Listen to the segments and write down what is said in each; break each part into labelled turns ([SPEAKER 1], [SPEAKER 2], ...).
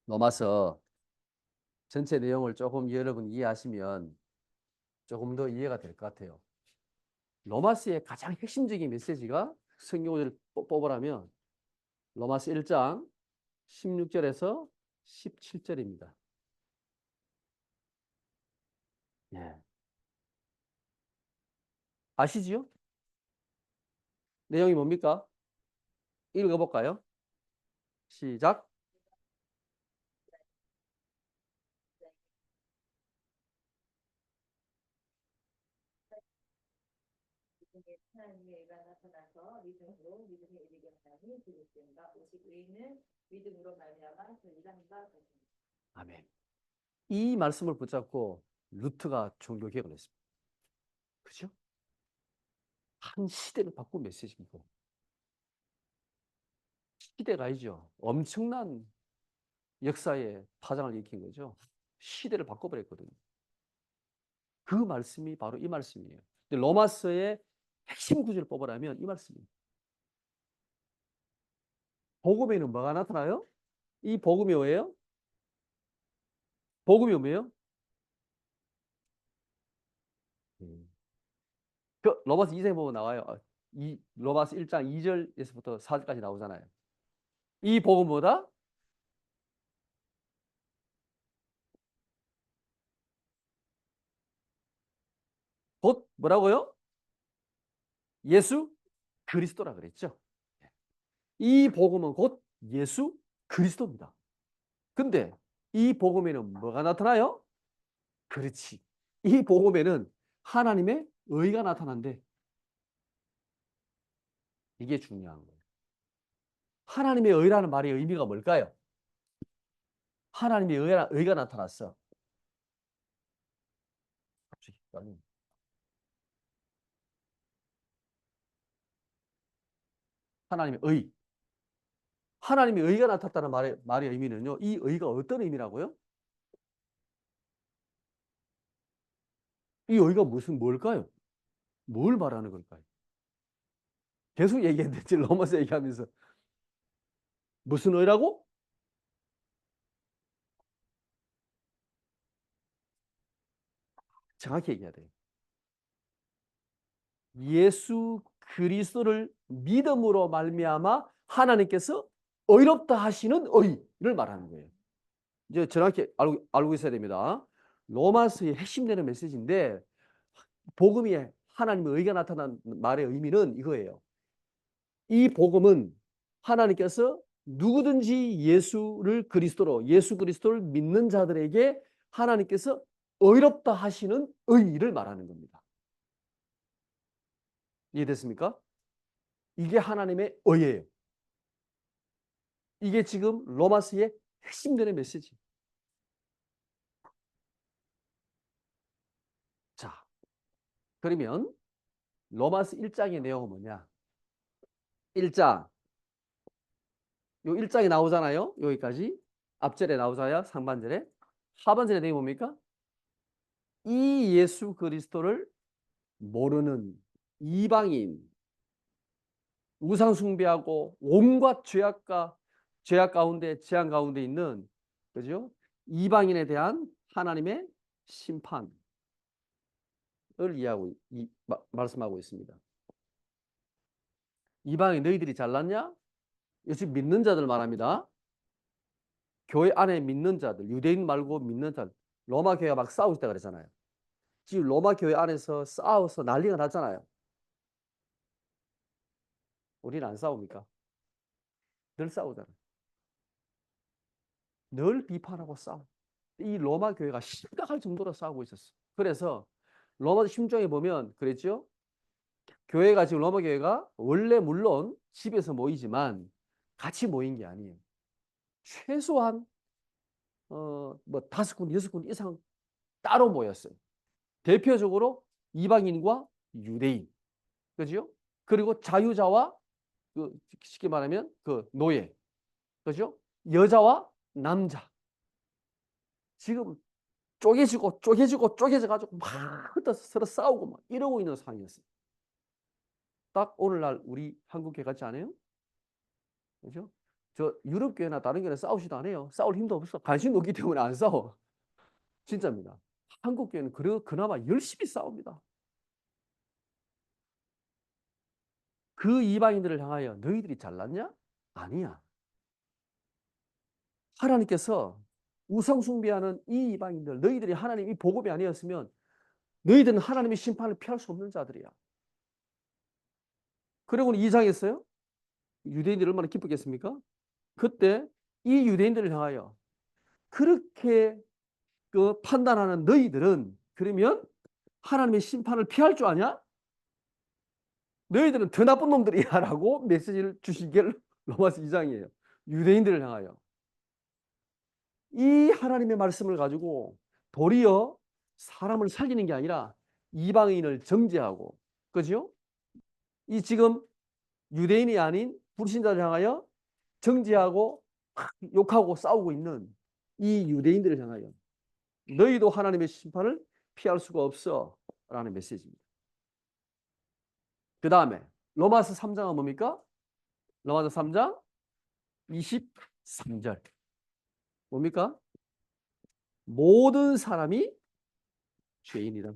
[SPEAKER 1] 로마서 전체 내용을 조금 여러분 이해하시면 조금 더 이해가 될 것 같아요. 로마서의 가장 핵심적인 메시지가 성경을 뽑으라면 로마서 1장 16절에서 17절입니다. 예. 아시지요? 내용이 뭡니까? 읽어볼까요? 시작.
[SPEAKER 2] 하나님의 의가 나타나서 믿음으로 믿음에 이르게 하나니 그리스도인가 오직 의인은 믿음으로 말미암아 선이라는가 같습니다.
[SPEAKER 1] 아멘. 이 말씀을 붙잡고 루트가 종교개혁을 했습니다. 그죠? 한 시대를 바꾼 메시지이고 시대가 아니죠. 엄청난 역사의 파장을 일으킨 거죠. 시대를 바꿔버렸거든요. 그 말씀이 바로 이 말씀이에요. 근데 로마서의 핵심 구절을 뽑으라면 이 말씀입니다. 복음에는 뭐가 나타나요? 이 복음이 뭐예요? 복음이 뭐예요? 그 로마서 2장에 보면 나와요. 이 로마서 1장 2절에서부터 4절까지 나오잖아요. 이 복음보다 곧 뭐라고요? 예수 그리스도라 그랬죠. 이 복음은 곧 예수 그리스도입니다. 근데 이 복음에는 뭐가 나타나요? 그렇지. 이 복음에는 하나님의 의가 나타난대. 이게 중요한 거예요. 하나님의 의라는 말의 의미가 뭘까요? 하나님의 의가 나타났어. 하나님의 의. 하나님의 의가 나타났다는 말의 의미는요. 이 의가 어떤 의미라고요? 이 의가 뭘까요? 뭘 말하는 걸까요? 계속 얘기했는데 로마서 얘기하면서 무슨 의라고? 정확히 얘기해야 돼요. 예수 그리스도를 믿음으로 말미암아 하나님께서 의롭다 하시는 의를 말하는 거예요. 이제 정확히 알고 있어야 됩니다. 로마서의 핵심되는 메시지인데 복음이 하나님의 의가 나타난 말의 의미는 이거예요. 이 복음은 하나님께서 누구든지 예수 그리스도를 믿는 자들에게 하나님께서 의롭다 하시는 의를 말하는 겁니다. 이해됐습니까? 이게 하나님의 의예요. 이게 지금 로마서의 핵심되는 메시지. 자, 그러면 로마서 1장의 내용은 뭐냐? 1장. 요 1장이 나오잖아요. 여기까지. 앞절에 나오잖아요. 상반절에. 하반절에 내용이 뭡니까? 이 예수 그리스도를 모르는 이방인, 우상 숭배하고 온갖 죄악 가운데, 재앙 가운데 있는, 그죠? 이방인에 대한 하나님의 심판을 말씀하고 있습니다. 이방인 너희들이 잘났냐? 요즘 믿는 자들 말합니다. 교회 안에 믿는 자들, 유대인 말고 믿는 자들, 로마 교회가 막 싸우고 있다 그랬잖아요. 지금 로마 교회 안에서 싸워서 난리가 났잖아요. 우리는 안 싸웁니까? 늘 싸우잖아요. 늘 비판하고 싸워. 이 로마 교회가 심각할 정도로 싸우고 있었어. 그래서 로마 심정에 보면 그랬죠. 교회가 지금 로마 교회가 원래 물론 집에서 모이지만 같이 모인 게 아니에요. 최소한 뭐 5군, 6군 이상 따로 모였어요. 대표적으로 이방인과 유대인, 그죠? 그리고 자유자와 쉽게 말하면 그 노예, 그죠? 여자와 남자. 지금 쪼개져 가지고 막 서로 싸우고 막 이러고 있는 상황이었어요. 딱 오늘날 우리 한국에 같지 않아요? 그죠? 저 유럽 교회나 다른 교회는 싸우지도 않아요. 싸울 힘도 없어. 관심도 없기 때문에 안 싸워. 진짜입니다. 한국 교회는 그나마 열심히 싸웁니다. 그 이방인들을 향하여 너희들이 잘났냐? 아니야. 하나님께서 우상 숭배하는 이 이방인들, 너희들이 하나님 이 복음이 아니었으면 너희들은 하나님의 심판을 피할 수 없는 자들이야. 그리고는 2장했어요. 유대인들이 얼마나 기쁘겠습니까? 그때 이 유대인들을 향하여 그렇게 그 판단하는 너희들은 그러면 하나님의 심판을 피할 줄 아냐? 너희들은 더 나쁜 놈들이야라고 메시지를 주신 게 로마서 2장이에요. 유대인들을 향하여. 이 하나님의 말씀을 가지고 도리어 사람을 살리는 게 아니라 이방인을 정죄하고, 그죠? 이 지금 유대인이 아닌 불신자를 향하여 정죄하고 욕하고 싸우고 있는 이 유대인들을 향하여 너희도 하나님의 심판을 피할 수가 없어 라는 메시지입니다. 그 다음에 로마서 3장은 뭡니까? 로마서 3장 23절 뭡니까? 모든 사람이 죄인이다.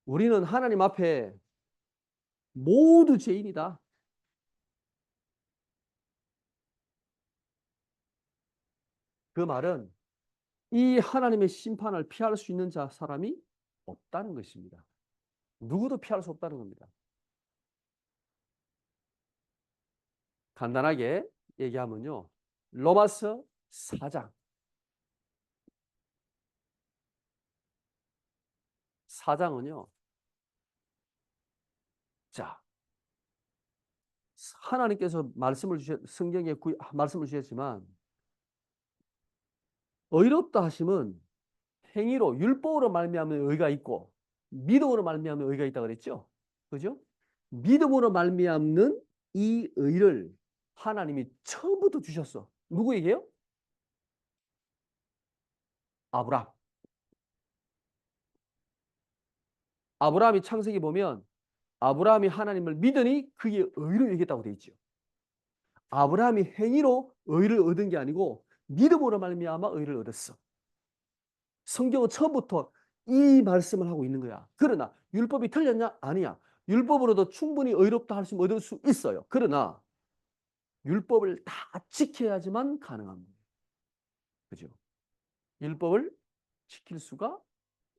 [SPEAKER 1] 우리는 하나님 앞에 모두 죄인이다. 그 말은 이 하나님의 심판을 피할 수 있는 사람이 없다는 것입니다. 누구도 피할 수 없다는 겁니다. 간단하게 얘기하면요. 로마서 4장. 4장은요. 자, 하나님께서 성경에 말씀을 주셨지만 의롭다 하심은 행위로 율법으로 말미암는 의가 있고 믿음으로 말미암는 의가 있다 그랬죠? 그죠? 믿음으로 말미암는 이 의를 하나님이 처음부터 주셨어. 누구에게요? 아브라함. 아브라함이 창세기 보면 아브라함이 하나님을 믿으니 그의 의로 여겼다고 되어 있죠. 아브라함이 행위로 의를 얻은 게 아니고 믿음으로 말미암아 의를 얻었어. 성경은 처음부터 이 말씀을 하고 있는 거야. 그러나 율법이 틀렸냐? 아니야. 율법으로도 충분히 의롭다 할 수 얻을 수 있어요. 그러나 율법을 다 지켜야지만 가능한 거예요. 그죠? 율법을 지킬 수가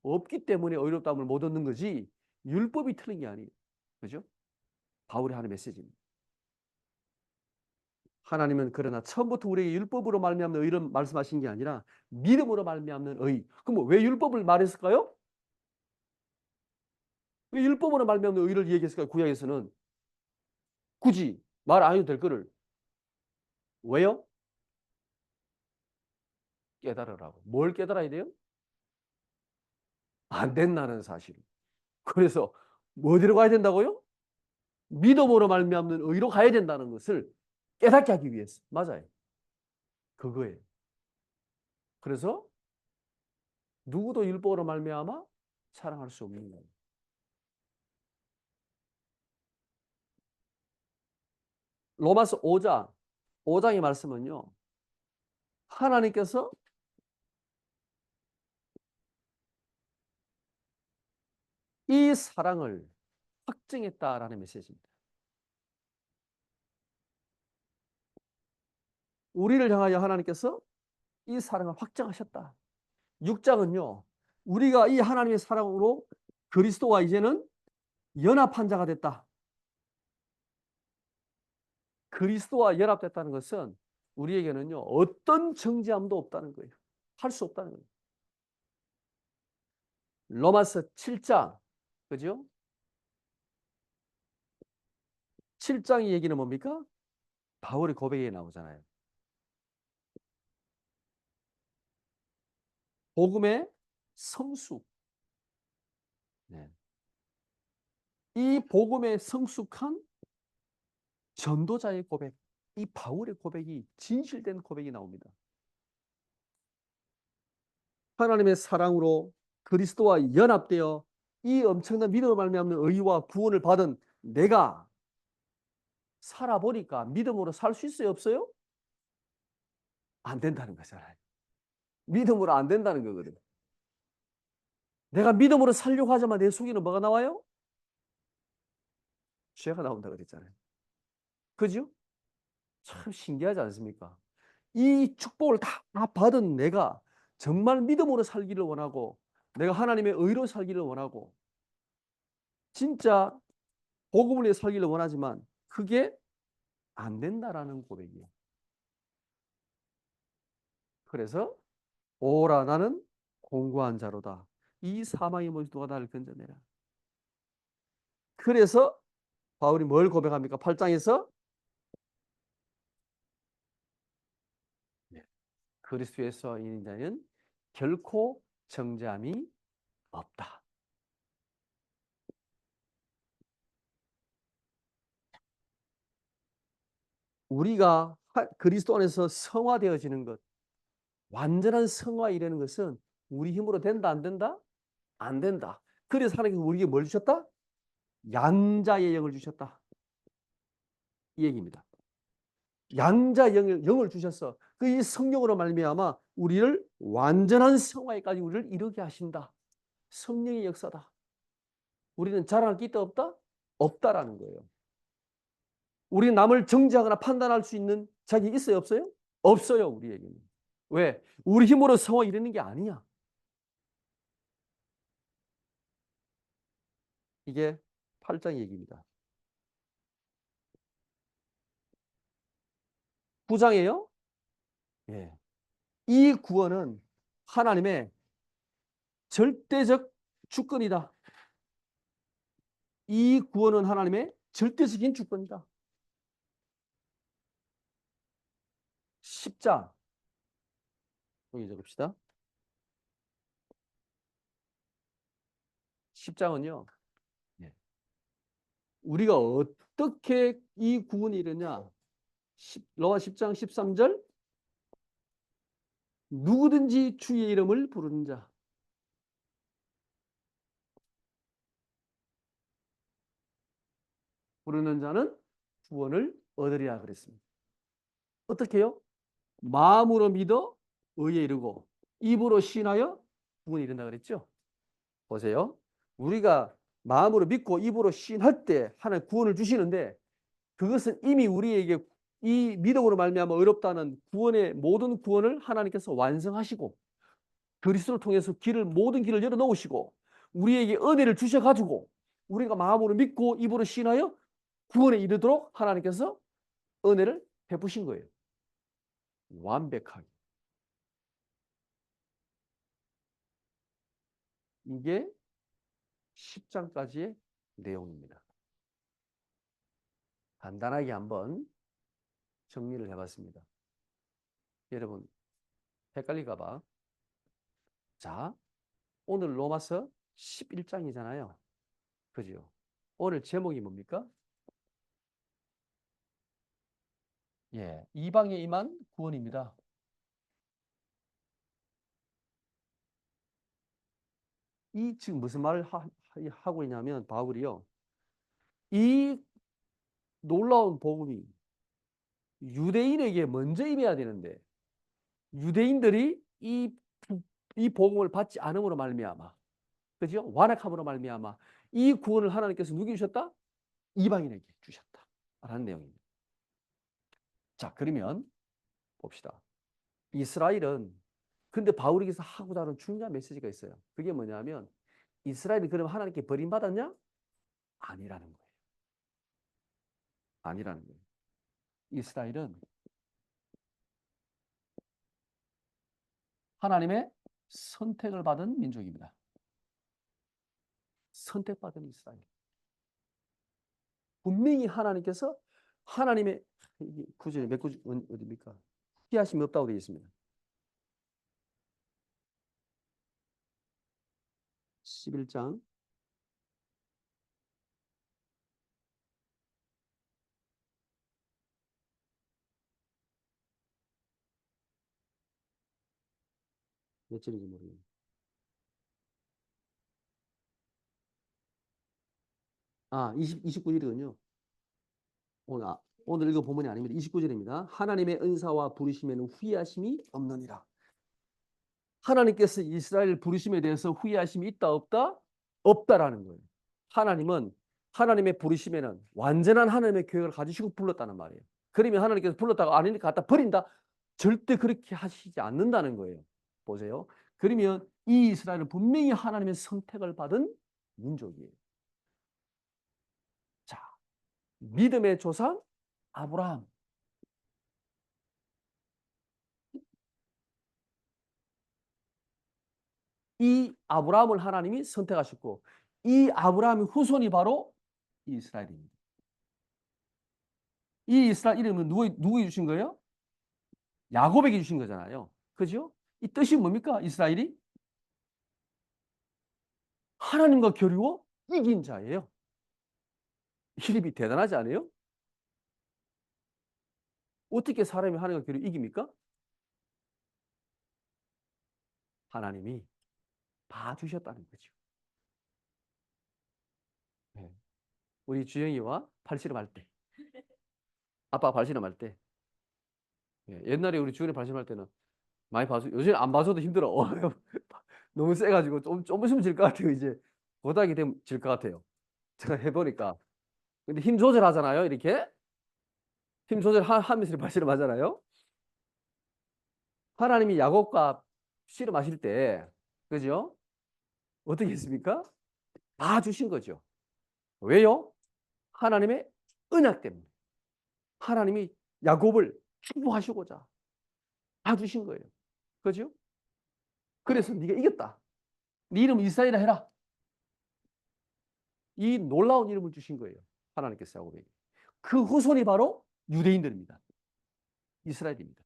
[SPEAKER 1] 없기 때문에 의롭다함을 못 얻는 거지 율법이 틀린 게 아니에요. 그죠? 바울이 하는 메시지입니다. 하나님은 그러나 처음부터 우리에게 율법으로 말미암는 의를 말씀하신 게 아니라 믿음으로 말미암는 의. 그럼 왜 율법을 말했을까요? 왜 율법으로 말미암는 의를 얘기했을까요? 구약에서는 굳이 말 안 해도 될 거를 왜요? 깨달으라고. 뭘 깨달아야 돼요? 안 된다는 사실. 그래서 어디로 가야 된다고요? 믿음으로 말미암는 의로 가야 된다는 것을 깨닫게 하기 위해서. 맞아요. 그거예요. 그래서 누구도 율법으로 말미암아 사랑할 수 없는 거예요. 로마서 5장의 말씀은요. 하나님께서 이 사랑을 확증했다라는 메시지입니다. 우리를 향하여 하나님께서 이 사랑을 확증하셨다. 6장은요. 우리가 이 하나님의 사랑으로 그리스도와 이제는 연합한 자가 됐다. 그리스도와 연합됐다는 것은 우리에게는요. 어떤 정죄함도 없다는 거예요. 할 수 없다는 거예요. 로마서 7장. 그죠? 7장의 얘기는 뭡니까? 바울의 고백이 나오잖아요. 복음의 성숙. 네. 이 복음의 성숙한 전도자의 고백, 이 바울의 고백이 진실된 고백이 나옵니다. 하나님의 사랑으로 그리스도와 연합되어 이 엄청난 믿음을 말미암는 의와 구원을 받은 내가 살아보니까 믿음으로 살 수 있어요, 없어요? 안 된다는 거잖아요. 믿음으로 안 된다는 거거든. 내가 믿음으로 살려고 하자마자 내 속에는 뭐가 나와요? 죄가 나온다 그랬잖아요. 그죠? 참 신기하지 않습니까? 이 축복을 다 받은 내가 정말 믿음으로 살기를 원하고 내가 하나님의 의로 살기를 원하고 진짜 복음을 위해 살기를 원하지만 그게 안 된다라는 고백이에요. 그래서 오라 나는 공고한 자로다. 이 사망의 몸에서 누가 나를 건져내라. 그래서 바울이 뭘 고백합니까? 8장에서 그리스도에서 있는 자는 결코 정죄함이 없다. 우리가 그리스도 안에서 성화되어지는 것, 완전한 성화에 이르는 것은 우리 힘으로 된다, 안 된다? 안 된다. 그래서 하나님께서 우리에게 뭘 주셨다? 양자의 영을 주셨다. 이 얘기입니다. 양자 영을 주셨어. 그 이 성령으로 말미암아 우리를 완전한 성화에까지 우리를 이르게 하신다. 성령의 역사다. 우리는 자랑할 게 있다 없다? 없다라는 거예요. 우리 남을 정죄하거나 판단할 수 있는 자격이 있어요 없어요? 없어요 우리에게는. 왜? 우리 힘으로 성화 이르는 게 아니야. 이게 8장 얘기입니다. 9장이에요? 예. 이 구원은 하나님의 절대적 주권이다. 이 구원은 하나님의 절대적인 주권이다. 10장 여기 적읍시다. 10장은요. 우리가 어떻게 이 구원이 이르냐? 로마 10장 13절 누구든지 주의 이름을 부르는 자 부르는 자는 구원을 얻으리라 그랬습니다. 어떻게 해요? 마음으로 믿어 의에 이르고 입으로 신하여 구원이 이른다 그랬죠? 보세요. 우리가 마음으로 믿고 입으로 신할 때 하나님 구원을 주시는데 그것은 이미 우리에게 이 믿음으로 말미암아 어렵다는 구원의 모든 구원을 하나님께서 완성하시고 그리스도를 통해서 모든 길을 열어 놓으시고 우리에게 은혜를 주셔 가지고 우리가 마음으로 믿고 입으로 신하여 구원에 이르도록 하나님께서 은혜를 베푸신 거예요. 완벽하게. 이게 10장까지의 내용입니다. 간단하게 한번 정리를 해봤습니다. 여러분 헷갈릴까 봐. 자, 오늘 로마서 11장이잖아요. 그죠? 오늘 제목이 뭡니까? 예, 이방에 임한 구원입니다. 이 지금 무슨 말을 하고 있냐면 바울이요. 이 놀라운 복음이 유대인에게 먼저 임해야 되는데 유대인들이 이 복음을 받지 않음으로 말미암아 그죠? 완악함으로 말미암아 이 구원을 하나님께서 누구에게 주셨다? 이방인에게 주셨다. 라는 내용입니다. 자, 그러면 봅시다. 이스라엘은 근데 바울에게서 하고자 하는 중요한 메시지가 있어요. 그게 뭐냐면 이스라엘이 그럼 하나님께 버림받았냐? 아니라는 거예요. 아니라는 거예요. 이스라엘은 하나님의 선택을 받은 민족입니다. 선택받은 이스라엘. 분명히 하나님께서 하나님의 구절에 몇 구절 어디입니까? 피하심이 없다고 되어 있습니다. 11장 몇 절인지 모르겠네요. 아, 29절이군요. 오늘 오늘 읽은 본문이 아닙니다. 29절입니다. 하나님의 은사와 부르심에는 후회하심이 없느니라. 하나님께서 이스라엘 부르심에 대해서 후회하심이 있다 없다? 없다라는 거예요. 하나님은 하나님의 부르심에는 완전한 하나님의 계획을 가지시고 불렀다는 말이에요. 그러면 하나님께서 불렀다가 아니니까 갖다 버린다? 절대 그렇게 하시지 않는다는 거예요. 보세요. 그러면 이 이스라엘은 분명히 하나님의 선택을 받은 민족이에요. 자, 믿음의 조상 아브라함. 이 아브라함을 하나님이 선택하셨고 이 아브라함의 후손이 바로 이스라엘입니다. 이 이스라엘 이름은 누구 주신 거예요? 야곱에게 주신 거잖아요. 그죠? 이 뜻이 뭡니까? 이스라엘이 하나님과 겨루어 이긴 자예요. 이름이 대단하지 않아요? 어떻게 사람이 하나님과 겨루어 이깁니까? 하나님이 봐주셨다는 거죠. 네. 우리 주영이와 발씨름할 때, 아빠 발씨름할 때, 옛날에 우리 주영이 발씨름할 때는 많이 봐서 요즘 안 봐서도 힘들어. 너무 세가지고 좀 있으면 질 것 같아요. 이제 고등학교 되면 질 것 같아요. 제가 해보니까. 근데 힘 조절하잖아요. 이렇게 힘 조절하면서 발씨름 하잖아요. 하나님이 야곱과 씨름하실 때, 그죠? 어떻게 했습니까? 봐주신 거죠. 왜요? 하나님의 은약 때문에. 하나님이 야곱을 축복하시고자 봐주신 거예요. 그죠? 그래서 네가 이겼다. 네 이름 이스라엘이라 해라. 이 놀라운 이름을 주신 거예요. 하나님께서 야곱에게. 그 후손이 바로 유대인들입니다. 이스라엘입니다.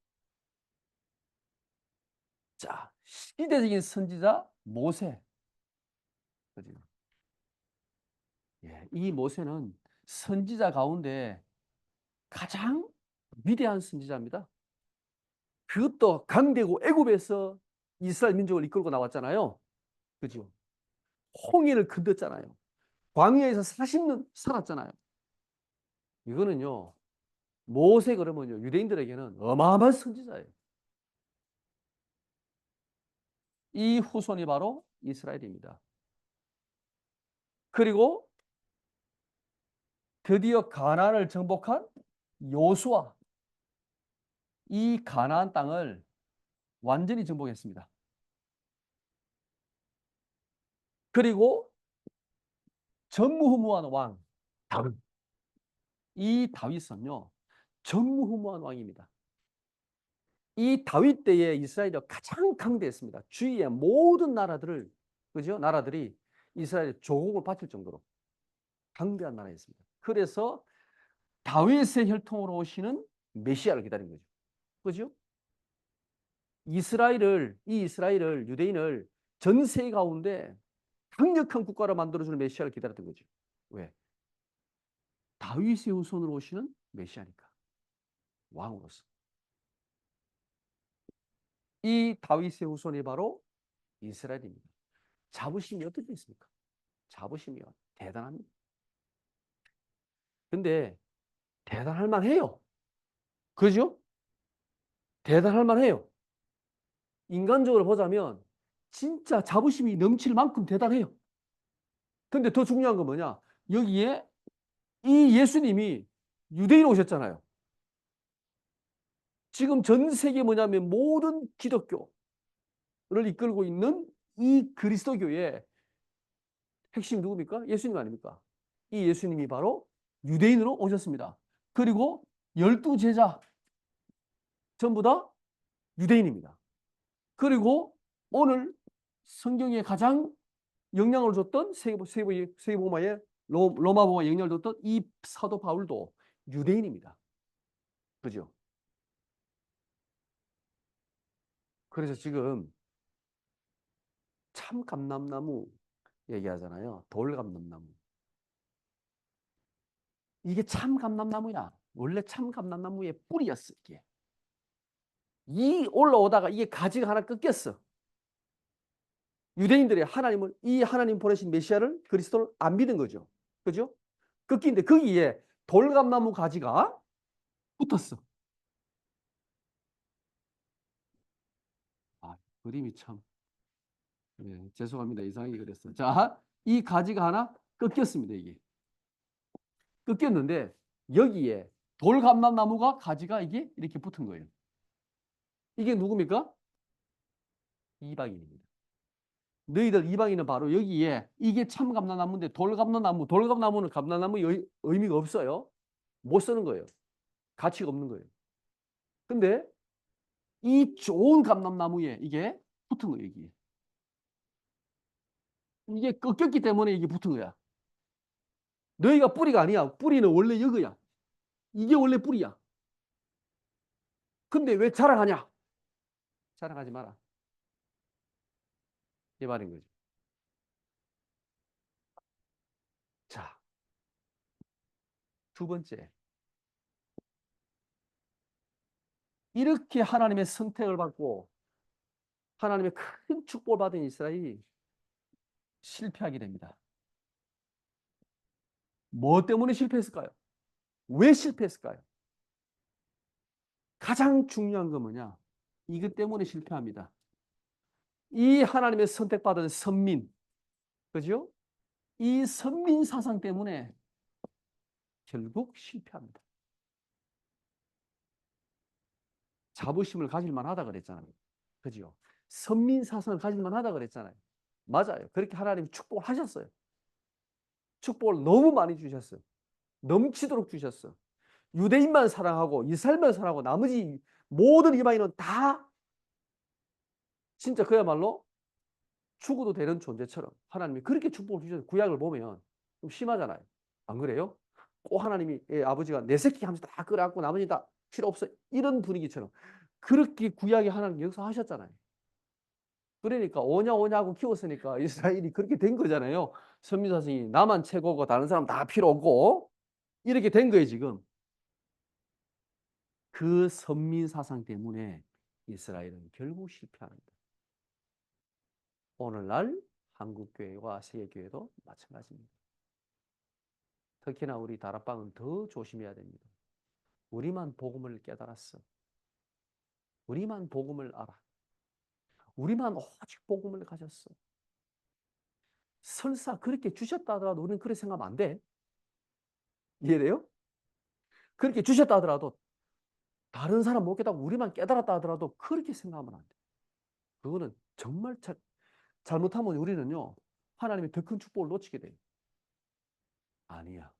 [SPEAKER 1] 자, 시대적인 선지자 모세. 그죠? 예, 이 모세는 선지자 가운데 가장 위대한 선지자입니다. 그것도 강대국 애굽에서 이스라엘 민족을 이끌고 나왔잖아요. 그죠? 홍해를 건넜잖아요. 광야에서 40년 살았잖아요. 이거는요, 모세 그러면요, 유대인들에게는 어마어마한 선지자예요. 이 후손이 바로 이스라엘입니다. 그리고 드디어 가나안을 정복한 요수아, 이 가나안 땅을 완전히 정복했습니다. 그리고 전무후무한 왕 다윗. 이 다윗은요, 전무후무한 왕입니다. 이 다윗 때에 이스라엘이 가장 강대했습니다. 주위의 모든 나라들을, 그죠? 나라들이 이스라엘에 조공을 바칠 정도로 강대한 나라였습니다. 그래서 다윗의 혈통으로 오시는 메시아를 기다린 거죠. 그죠? 이 이스라엘을, 유대인을 전 세계 가운데 강력한 국가로 만들어주는 메시아를 기다렸던 거죠. 왜? 다윗의 후손으로 오시는 메시아니까. 왕으로서. 이 다윗의 후손이 바로 이스라엘입니다. 자부심이 어떻게 있습니까? 자부심이요. 대단합니다. 근데 대단할 만해요. 그죠? 대단할 만해요. 인간적으로 보자면 진짜 자부심이 넘칠 만큼 대단해요. 근데 더 중요한 건 뭐냐? 여기에 이 예수님이 유대인 오셨잖아요. 지금 전 세계 뭐냐면 모든 기독교를 이끌고 있는 이 그리스도교의 핵심 누굽니까? 예수님 아닙니까? 이 예수님이 바로 유대인으로 오셨습니다. 그리고 12제자 전부 다 유대인입니다. 그리고 오늘 성경에 가장 영향을 줬던 세계복음화에 로마복음화에 영향을 줬던 이 사도 바울도 유대인입니다. 그죠? 그래서 지금 참감람나무 얘기하잖아요. 돌감람나무. 이게 참감람나무야. 원래 참감람나무의 뿌리였어, 이게. 이 올라오다가 이게 가지가 하나 꺾였어. 유대인들이 하나님 보내신 메시아를, 그리스도를 안 믿은 거죠. 그죠? 꺾이는데 거기에 돌감나무 가지가 붙었어. 아, 그림이 참. 네, 죄송합니다. 이상하게 그렸어. 자, 이 가지가 하나 꺾였습니다. 이게 꺾였는데 여기에 돌감람나무가 가지가 이게 이렇게 붙은 거예요. 이게 누굽니까? 이방인입니다. 너희들 이방인은 바로 여기에 이게 참 감람나무인데 돌감람나무, 돌감나무는 감람나무 의미가 없어요. 못 쓰는 거예요. 가치가 없는 거예요. 근데 이 좋은 감람나무에 이게 붙은 거예요. 여기에. 이게 꺾였기 때문에 이게 붙은 거야. 너희가 뿌리가 아니야. 뿌리는 원래 여기야. 이게 원래 뿌리야. 근데 왜 자랑하냐? 자랑하지 마라. 이 말인 거죠. 자, 두 번째. 이렇게 하나님의 선택을 받고 하나님의 큰 축복을 받은 이스라엘이 실패하게 됩니다. 뭐 때문에 실패했을까요? 왜 실패했을까요? 가장 중요한 건 뭐냐? 이것 때문에 실패합니다. 이 하나님의 선택받은 선민, 그죠? 이 선민 사상 때문에 결국 실패합니다. 자부심을 가질 만하다 그랬잖아요. 그죠? 선민 사상을 가질 만하다 그랬잖아요. 맞아요. 그렇게 하나님 축복을 하셨어요. 축복을 너무 많이 주셨어요. 넘치도록 주셨어. 유대인만 사랑하고 이스라엘만 사랑하고 나머지 모든 이방인은 다 진짜 그야말로 죽어도 되는 존재처럼 하나님이 그렇게 축복을 주셔서 구약을 보면 좀 심하잖아요. 안 그래요? 꼭 하나님이 아버지가 내 새끼 하면서 다 끌어안고 나머지 다 필요 없어. 이런 분위기처럼 그렇게 구약에 하나님 역사하셨잖아요. 그러니까 오냐 오냐 하고 키웠으니까 이스라엘이 그렇게 된 거잖아요. 선민사상이 나만 최고고 다른 사람 다 필요 없고 이렇게 된 거예요 지금. 그 선민사상 때문에 이스라엘은 결국 실패합니다. 오늘날 한국교회와 세계교회도 마찬가지입니다. 특히나 우리 다락방은 더 조심해야 됩니다. 우리만 복음을 깨달았어. 우리만 복음을 알아. 우리만 오직 복음을 가졌어. 설사 그렇게 주셨다 하더라도 우리는 그렇게 생각하면 안 돼. 이해돼요? 그렇게 주셨다 하더라도 다른 사람 못 깨닫고 우리만 깨달았다 하더라도 그렇게 생각하면 안 돼. 그거는 정말 잘못하면 우리는요. 하나님의 더 큰 축복을 놓치게 돼요. 아니야.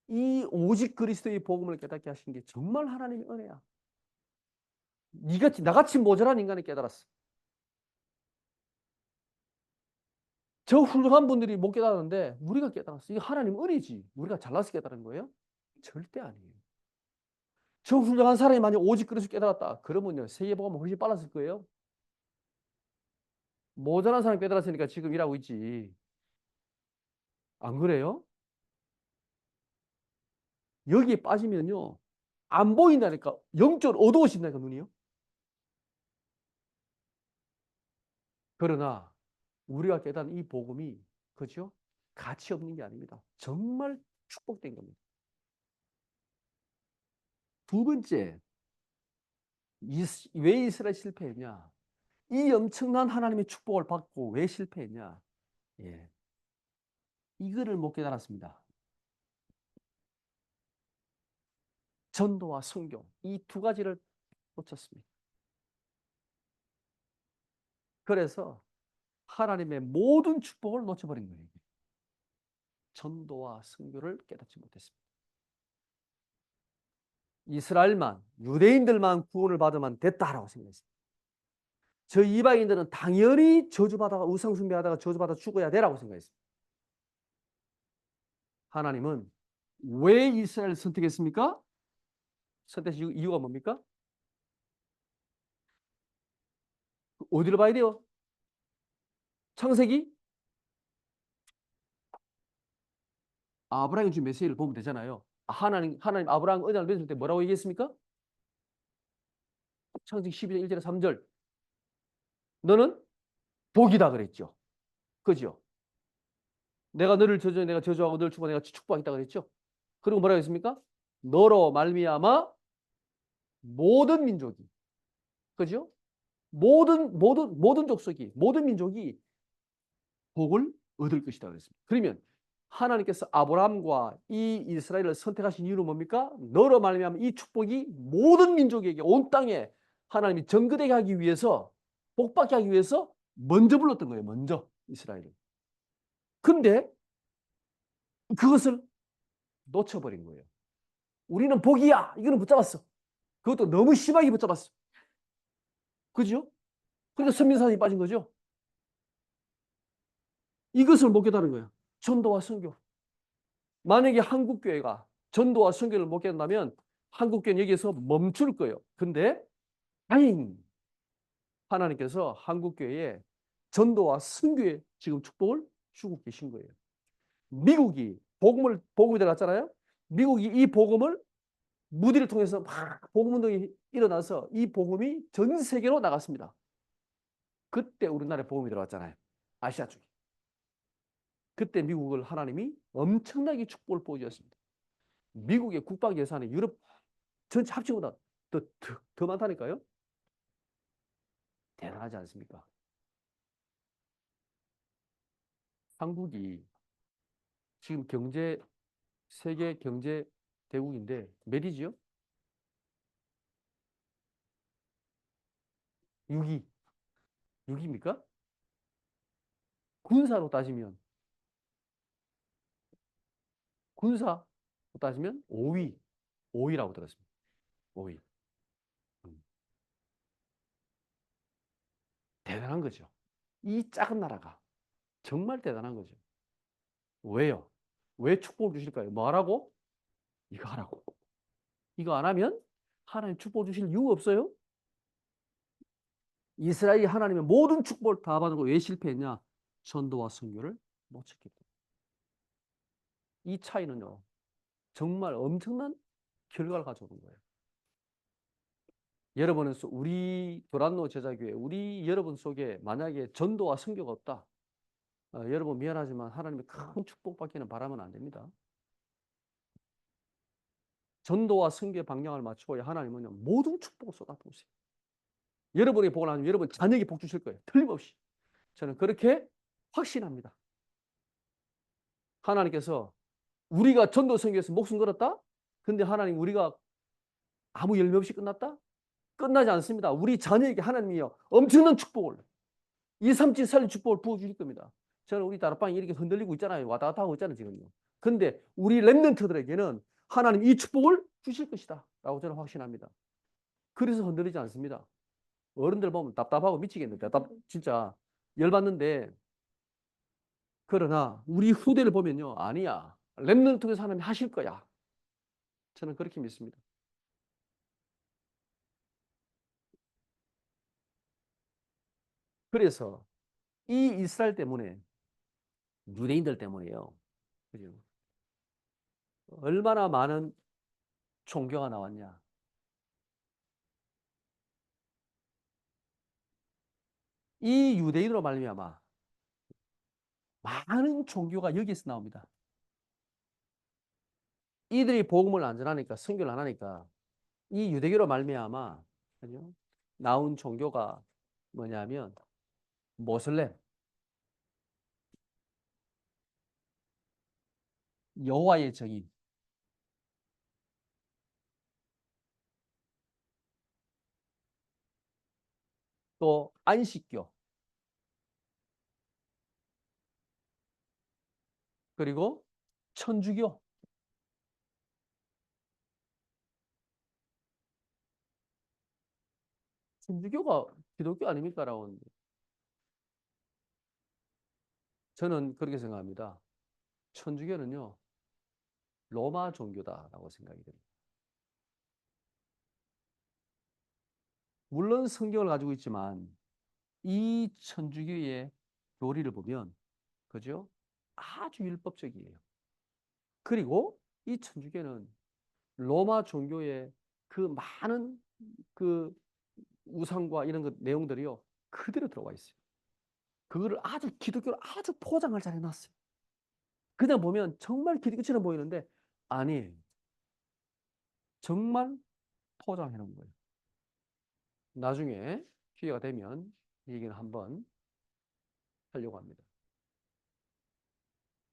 [SPEAKER 1] 이 오직 그리스도의 복음을 깨닫게 하신 게 정말 하나님의 은혜야. 나같이 모자란 인간이 깨달았어. 저 훌륭한 분들이 못 깨달았는데 우리가 깨달았어. 이게 하나님 은혜지. 우리가 잘나서 깨달은 거예요? 절대 아니에요. 저 훌륭한 사람이 만약 오직 그리스도 깨달았다. 그러면요. 세계복음은 훨씬 빨랐을 거예요. 모자란 사람이 깨달았으니까 지금 일하고 있지. 안 그래요? 여기에 빠지면요. 안 보인다니까. 영적으로 어두워진다니까 눈이요. 그러나 우리가 깨달은 이 복음이 그죠? 가치 없는 게 아닙니다. 정말 축복된 겁니다. 두 번째, 왜 이스라엘 실패했냐? 이 엄청난 하나님의 축복을 받고 왜 실패했냐? 예, 이거를 못 깨달았습니다. 전도와 선교 이 두 가지를 놓쳤습니다. 그래서 하나님의 모든 축복을 놓쳐버린 거예요. 전도와 선교를 깨닫지 못했습니다. 이스라엘만, 유대인들만 구원을 받으면 됐다라고 생각했습니다. 저 이방인들은 당연히 저주받아가 우상 숭배하다가 저주받아 죽어야 되라고 생각했습니다. 하나님은 왜 이스라엘을 선택했습니까? 선택 이유가 뭡니까? 어디를 봐야 돼요? 창세기? 아브라함이 준 메시지를 보면 되잖아요. 하나님 아브라함 은혜를 맺을 때 뭐라고 얘기했습니까? 창세기 12장 1절에 3절. 너는 복이다 그랬죠. 그죠? 내가 너를 저주해 내가 저주하고 너를 축복하고 내가 축복하겠다 그랬죠. 그리고 뭐라고 했습니까? 너로 말미암아 모든 민족이, 그죠? 모든 족속이, 모든 민족이 복을 얻을 것이다 그랬습니다. 그러면 하나님께서 아브라함과 이 이스라엘을 선택하신 이유는 뭡니까? 너로 말미암아 이 축복이 모든 민족에게 온 땅에 하나님이 정거되게 하기 위해서, 복받게 하기 위해서 먼저 불렀던 거예요. 먼저 이스라엘을. 근데 그것을 놓쳐버린 거예요. 우리는 복이야. 이거는 붙잡았어. 그것도 너무 심하게 붙잡았어. 그죠? 그러니까 선민산이 빠진 거죠. 이것을 못 깨달은 거예요. 전도와 선교. 만약에 한국교회가 전도와 선교를 못 깨닫는다면 한국교회는 여기에서 멈출 거예요. 근데 다행히 하나님께서 한국교회에 전도와 선교에 지금 축복을 주고 계신 거예요. 미국이 복음이 들어갔잖아요. 미국이 이 복음을 무디를 통해서 막 복음 운동이 일어나서 이 복음이 전 세계로 나갔습니다. 그때 우리나라에 복음이 들어왔잖아요. 아시아 쪽에. 그때 미국을 하나님이 엄청나게 축복을 보여주었습니다. 미국의 국방 예산이 유럽 전체 합치고보다 더 많다니까요. 대단하지 않습니까? 한국이 지금 세계 경제 대국인데 몇 위지요? 6위. 6위입니까? 군사로 따지면 5위. 5위라고 들었습니다. 5위. 대단한 거죠. 이 작은 나라가 정말 대단한 거죠. 왜요? 왜 축복을 주실까요? 뭐 하라고? 이거 하라고. 이거 안 하면 하나님 축복 주실 이유가 없어요. 이스라엘이 하나님의 모든 축복을 다 받은 거 왜 실패했냐? 전도와 선교를 못 지켰기 때문에. 이 차이는요. 정말 엄청난 결과를 가져오는 거예요. 여러분은 우리 도란노 제자교회, 우리 여러분 속에 만약에 전도와 선교가 없다. 여러분 미안하지만 하나님의 큰 축복받기는 바라면 안 됩니다. 전도와 선교의 방향을 맞추어야 하나님은 모든 축복을 쏟아부으세요. 여러분의 복을 하면 여러분 자녀에게 복 주실 거예요. 틀림없이. 저는 그렇게 확신합니다. 하나님께서 우리가 전도 선교에서 목숨 걸었다? 근데 하나님 우리가 아무 열매 없이 끝났다? 끝나지 않습니다. 우리 자녀에게 하나님이요 엄청난 축복을 2, 3치 살릴 축복을 부어주실 겁니다. 저는 우리 다락방이 이렇게 흔들리고 있잖아요. 왔다 갔다 하고 있잖아요. 지금요. 근데 우리 렘넌트들에게는 하나님 이 축복을 주실 것이다 라고 저는 확신합니다. 그래서 흔들리지 않습니다. 어른들 보면 답답하고 미치겠는데 진짜 열받는데 그러나 우리 후대를 보면요. 아니야. 렘넌트에서 하나님 하실 거야. 저는 그렇게 믿습니다. 그래서 이 이스라엘 때문에 유대인들 때문에요. 그죠? 얼마나 많은 종교가 나왔냐. 이 유대인으로 말미암아 많은 종교가 여기서 나옵니다. 이들이 복음을 안 전하니까 선교를 안 하니까 이 유대교로 말미암아 그죠? 나온 종교가 뭐냐면 모슬렘, 여호와의 증인, 또 안식교, 그리고 천주교. 천주교가 기독교 아닙니까라고 저는 그렇게 생각합니다. 천주교는요 로마 종교다라고 생각이 됩니다. 물론 성경을 가지고 있지만 이 천주교의 교리를 보면 그죠? 아주 율법적이에요. 그리고 이 천주교는 로마 종교의 그 많은 그 우상과 이런 것 내용들이요 그대로 들어가 있어요. 그거를 아주 기독교로 아주 포장을 잘 해놨어요. 그냥 보면 정말 기독교처럼 보이는데 아니에요. 정말 포장해 놓은 거예요. 나중에 기회가 되면 이 얘기는 한번 하려고 합니다.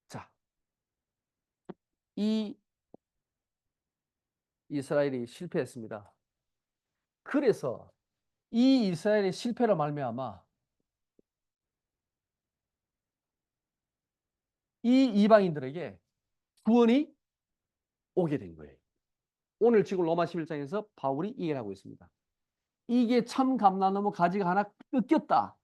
[SPEAKER 1] 자, 이 이스라엘이 실패했습니다. 그래서 이 이스라엘의 실패로 말미암아 이 이방인들에게 구원이 오게 된 거예요. 오늘 지금 로마 11장에서 바울이 얘기를 하고 있습니다. 이게 참 감람나무 가지가 하나 뜯겼다.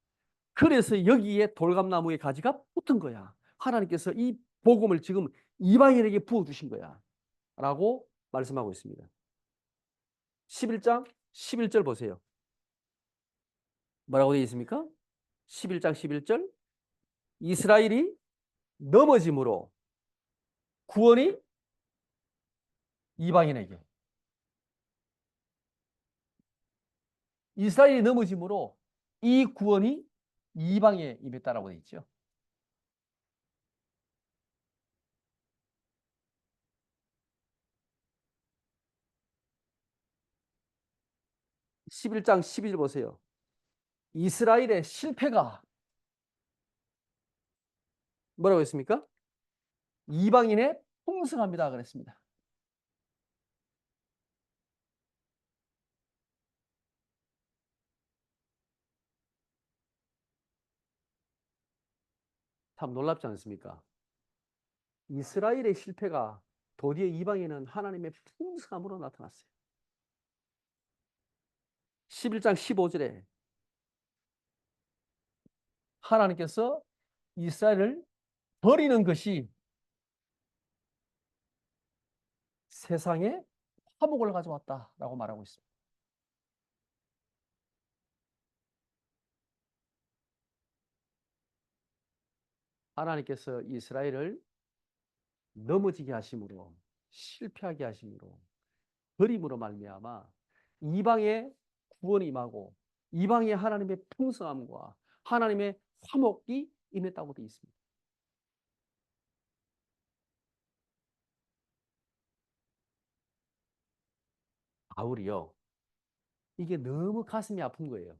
[SPEAKER 1] 그래서 여기에 돌감나무의 가지가 붙은 거야. 하나님께서 이 복음을 지금 이방인에게 부어주신 거야. 라고 말씀하고 있습니다. 11장 11절 보세요. 뭐라고 되어 있습니까? 11장 11절 이스라엘이 넘어짐으로 구원이 이방인에게 이스라엘이 넘어짐으로 이 구원이 이방에 임했다라고 되어 있죠. 11장 12절 보세요. 이스라엘의 실패가 뭐라고 했습니까? 이방인의 풍성합니다. 그랬습니다. 참 놀랍지 않습니까? 이스라엘의 실패가 도리어 이방인은 하나님의 풍성함으로 나타났어요. 11장 15절에 하나님께서 이스라엘을 버리는 것이 세상에 화목을 가져왔다라고 말하고 있습니다. 하나님께서 이스라엘을 넘어지게 하심으로 실패하게 하심으로 버림으로 말미암아 이방의 구원이 임하고 이방의 하나님의 풍성함과 하나님의 화목이 임했다고 되어 있습니다. 바울이요. 이게 너무 가슴이 아픈 거예요.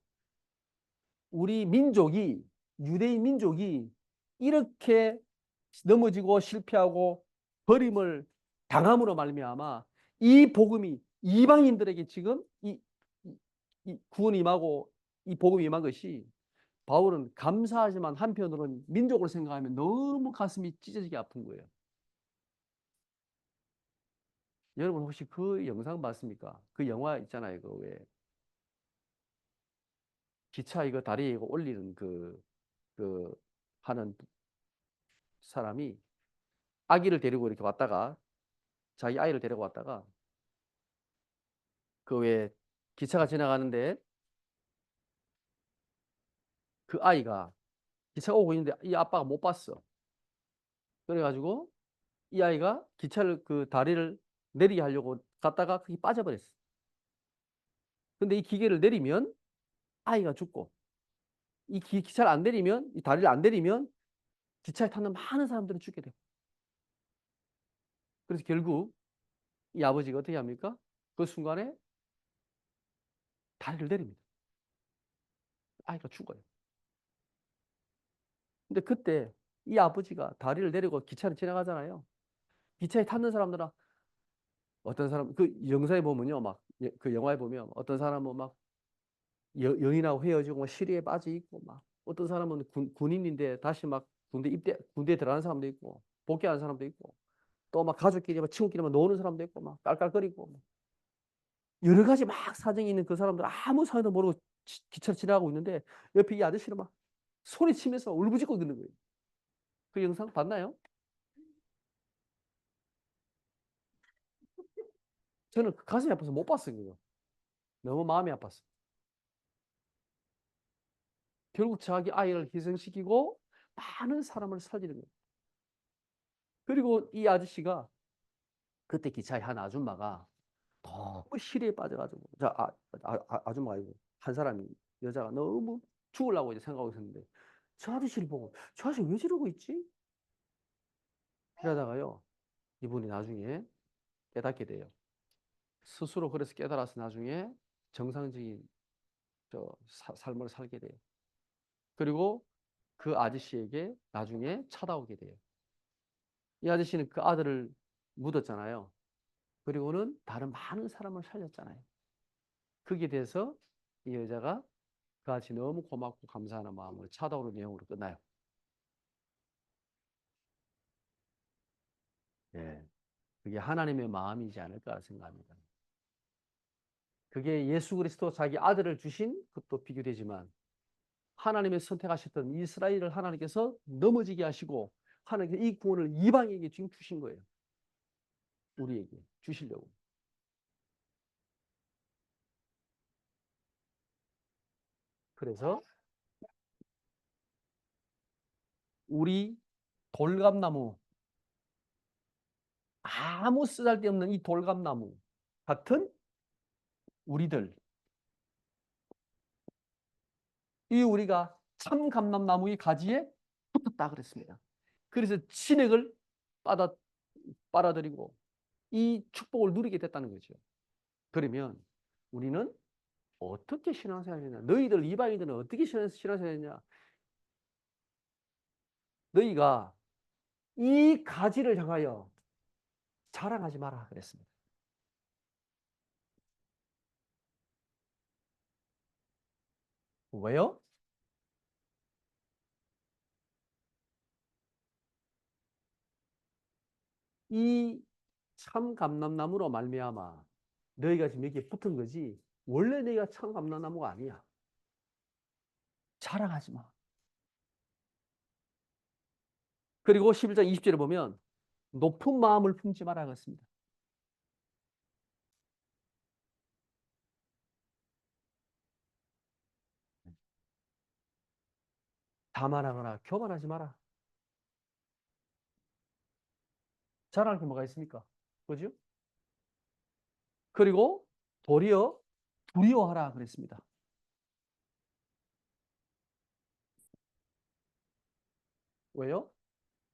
[SPEAKER 1] 우리 민족이 유대인 민족이 이렇게 넘어지고 실패하고 버림을 당함으로 말미암아 이 복음이 이방인들에게 지금 이 구원이 임하고 이 복음이 임한 것이 바울은 감사하지만 한편으로는 민족을 생각하면 너무 가슴이 찢어지게 아픈 거예요. 여러분 혹시 그 영상 봤습니까? 그 영화 있잖아요. 그 왜 기차 이거 다리에 이거 올리는 그 하는 사람이 아기를 데리고 이렇게 왔다가 자기 아이를 데리고 왔다가 그 왜 기차가 지나가는데 그 아이가 기차가 오고 있는데 이 아빠가 못 봤어. 그래가지고 이 아이가 기차를 그 다리를 내리게 하려고 갔다가 그게 빠져버렸어. 근데 이 기계를 내리면 아이가 죽고 이 기차를 안 내리면 이 다리를 안 내리면 기차에 타는 많은 사람들은 죽게 돼. 그래서 결국 이 아버지가 어떻게 합니까? 그 순간에 다리를 내립니다. 아이가 죽어요. 근데 그때 이 아버지가 다리를 내리고 기차를 지나가잖아요. 기차에 탔는 사람들은 어떤 사람 그 영상에 보면요, 막 그 영화에 보면 어떤 사람은 막 여인하고 헤어지고 막 시리에 빠져 있고 막 어떤 사람은 군인인데 다시 막 군대에 들어가는 사람도 있고 복귀하는 사람도 있고 또 막 가족끼리 막 친구끼리 막 노는 사람도 있고 막 깔깔거리고 막 여러 가지 막 사정이 있는 그 사람들 아무 사정도 모르고 기차를 지나가고 있는데 옆에 이 아저씨는 막 소리치면서 울부짖고 있는 거예요. 그 영상 봤나요? 저는 그 가슴이 아파서 못 봤어요. 그거. 너무 마음이 아팠어요. 결국 자기 아이를 희생시키고 많은 사람을 살리는 거예요. 그리고 이 아저씨가 그때 기차의 한 아줌마가 너무 시리에 빠져가지고 아줌마가 아니고 한 사람이 여자가 너무 죽으려고 이제 생각하고 있었는데 저 아저씨를 보고 저 아저씨 왜 저러고 있지? 그러다가요 이분이 나중에 깨닫게 돼요. 스스로 그래서 깨달아서 나중에 정상적인 삶을 살게 돼요. 그리고 그 아저씨에게 나중에 찾아오게 돼요. 이 아저씨는 그 아들을 묻었잖아요. 그리고는 다른 많은 사람을 살렸잖아요. 거기에 대해서 이 여자가 그 아저씨 너무 고맙고 감사하는 마음으로 찾아오는 내용으로 끝나요. 예. 그게 하나님의 마음이지 않을까 생각합니다. 그게 예수 그리스도 자기 아들을 주신 것도 비교되지만 하나님의 선택하셨던 이스라엘을 하나님께서 넘어지게 하시고 하나님께서 이 구원을 이방에게 지금 주신 거예요. 우리에게 주시려고. 그래서 우리 돌감나무, 아무 쓰잘데없는 이 돌감나무 같은 우리들, 이 우리가 참 감람나무의 가지에 붙었다 그랬습니다. 그래서 진액을 빨아, 빨아들이고 이 축복을 누리게 됐다는 거죠. 그러면 우리는 어떻게 신앙생활했냐? 너희들 이방인들은 어떻게 신앙생활했냐? 너희가 이 가지를 향하여 자랑하지 마라 그랬습니다. 왜요? 이 참 감람나무로 말미암아 너희가 지금 여기에 붙은 거지 원래 너희가 참 감람나무가 아니야. 자랑하지 마. 그리고 11장 20절에 보면 높은 마음을 품지 마라 그랬습니다. 자만하거나 교만하지 마라. 자랑할 게 뭐가 있습니까? 그죠? 그리고 도리어 두려워하라 그랬습니다. 왜요?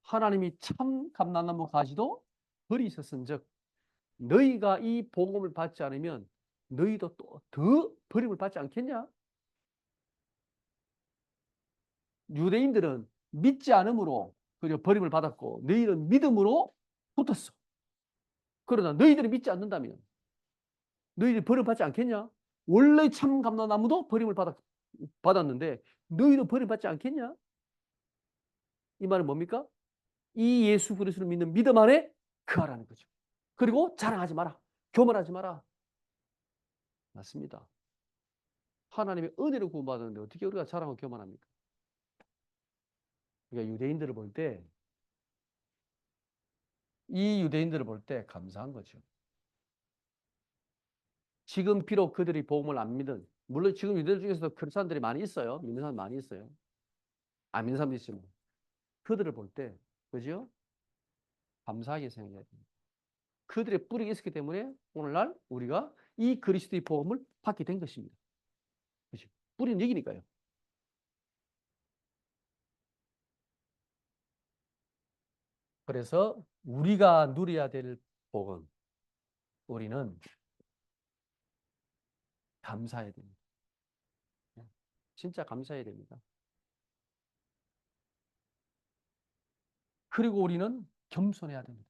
[SPEAKER 1] 하나님이 참 감람나무 가지도 벌이 있었은즉 너희가 이 복음을 받지 않으면 너희도 또 더 버림을 받지 않겠냐? 유대인들은 믿지 않음으로 그저 버림을 받았고 너희는 믿음으로 붙었어. 그러나 너희들이 믿지 않는다면 너희들이 버림받지 않겠냐? 원래 참 감람나무도 받았는데 너희도 버림받지 않겠냐? 이 말은 뭡니까? 이 예수 그리스도를 믿는 믿음 안에 거하라는 거죠. 그리고 자랑하지 마라. 교만하지 마라. 맞습니다. 하나님의 은혜를 구원받았는데 어떻게 우리가 자랑하고 교만합니까? 그러니까 유대인들을 볼 때, 이 유대인들을 볼 때 감사한 거죠. 지금 비록 그들이 복음을 안 믿은, 물론 지금 유대인들 중에서도 그런 사람들이 많이 있어요. 믿는 사람 많이 있어요. 안 믿는 사람도 있지만. 그들을 볼 때, 그죠? 감사하게 생각해야 됩니다. 그들의 뿌리가 있었기 때문에 오늘날 우리가 이 그리스도의 복음을 받게 된 것입니다. 그죠? 뿌리는 여기니까요. 그래서 우리가 누려야 될 복은 우리는 감사해야 됩니다. 진짜 감사해야 됩니다. 그리고 우리는 겸손해야 됩니다.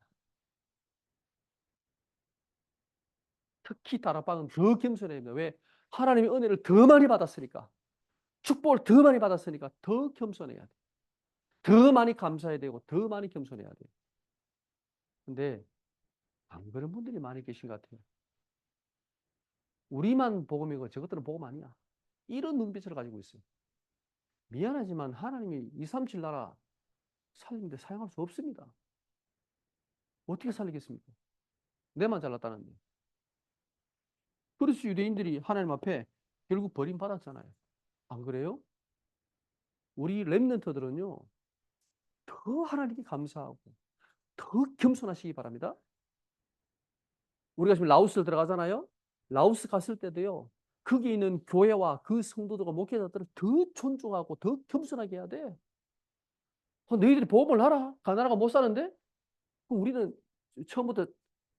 [SPEAKER 1] 특히 다락방은 더 겸손해야 됩니다. 왜? 하나님의 은혜를 더 많이 받았으니까. 축복을 더 많이 받았으니까 더 겸손해야 돼. 더 많이 감사해야 되고 더 많이 겸손해야 돼. 근데 안 그런 분들이 많이 계신 것 같아요. 우리만 복음이고 저것들은 복음 아니야. 이런 눈빛을 가지고 있어요. 미안하지만 하나님이 237 나라 살리는데 사용할 수 없습니다. 어떻게 살리겠습니까? 내만 잘났다는데. 그래서 유대인들이 하나님 앞에 결국 버림받았잖아요. 안 그래요? 우리 렘넌트들은요. 더 하나님께 감사하고 더 겸손하시기 바랍니다. 우리가 지금 라오스를 들어가잖아요. 라오스 갔을 때도요. 거기 있는 교회와 그 성도들과 목회자들을 더 존중하고 더 겸손하게 해야 돼. 너희들이 보험을 하라. 가나라가 못 사는데? 우리는 처음부터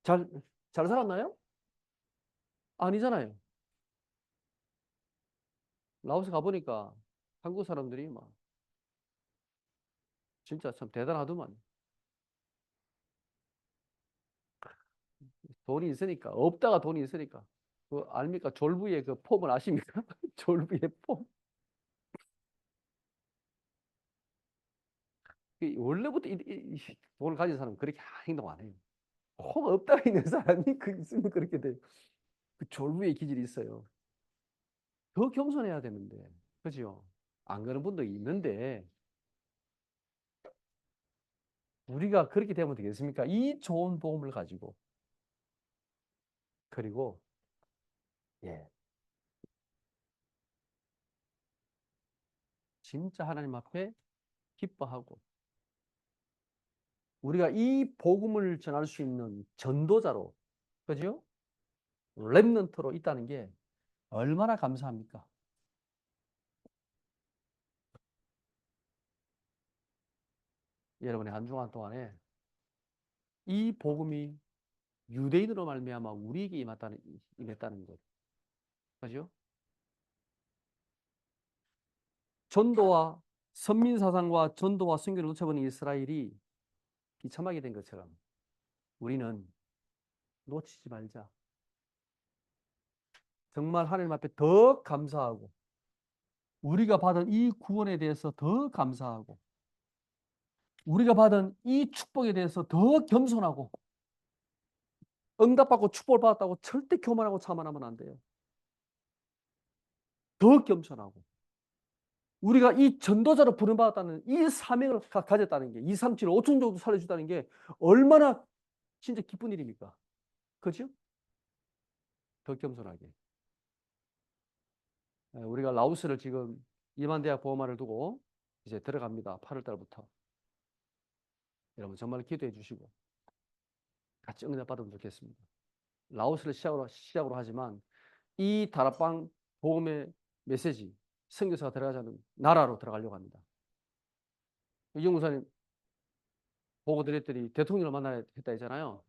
[SPEAKER 1] 잘, 잘 살았나요? 아니잖아요. 라오스 가보니까 한국 사람들이 막 진짜 참 대단하더만. 돈이 있으니까, 없다가 돈이 있으니까. 그 압니까? 졸부의 그 폼을 아십니까? 졸부의 폼. 원래부터 돈을 가진 사람은 그렇게 행동 안 해요. 혹 없다가 있는 사람이 그 있으면 그렇게 돼. 그 졸부의 기질이 있어요. 더 겸손해야 되는데. 그죠? 안 그런 분도 있는데, 우리가 그렇게 되면 되겠습니까? 이 좋은 복음을 가지고. 그리고, 예, 진짜 하나님 앞에 기뻐하고, 우리가 이 복음을 전할 수 있는 전도자로, 그죠? 렘넌트로 있다는 게 얼마나 감사합니까? 여러분의 한 주간 동안에 이 복음이 유대인으로 말미암아 우리에게 임했다는 것. 그죠? 전도와 선민 사상과 전도와 선교를 놓쳐버린 이스라엘이 비참하게 된 것처럼 우리는 놓치지 말자. 정말 하나님 앞에 더 감사하고 우리가 받은 이 구원에 대해서 더 감사하고 우리가 받은 이 축복에 대해서 더 겸손하고 응답받고 축복을 받았다고 절대 교만하고 자만하면 안 돼요. 더 겸손하고 우리가 이 전도자로 부름받았다는 이 사명을 가졌다는 게 2, 3, 7, 5천 정도 살려주다는 게 얼마나 진짜 기쁜 일입니까? 그죠? 더 겸손하게. 우리가 라오스를 지금 이만대학 보험화를 두고 이제 들어갑니다. 8월 달부터. 여러분 정말 기도해 주시고 같이 응답 받으면 좋겠습니다. 라오스를 시작으로 하지만 이 다락방 복음의 메시지, 선교사가 들어가자는 나라로 들어가려고 합니다. 이정 목사님 보고 드렸더니 대통령을 만나야 했다 했잖아요.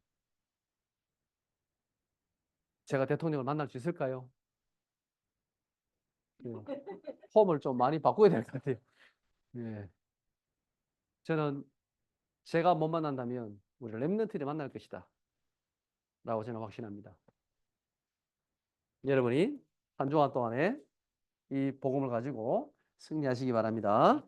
[SPEAKER 1] 제가 대통령을 만날 수 있을까요? 네. 폼을 좀 많이 바꿔야 될 것 같아요. 네. 저는 제가 못 만난다면 우리 렘넌트를 만날 것이다. 라고 저는 확신합니다. 여러분이 한 주간 동안에 이 복음을 가지고 승리하시기 바랍니다.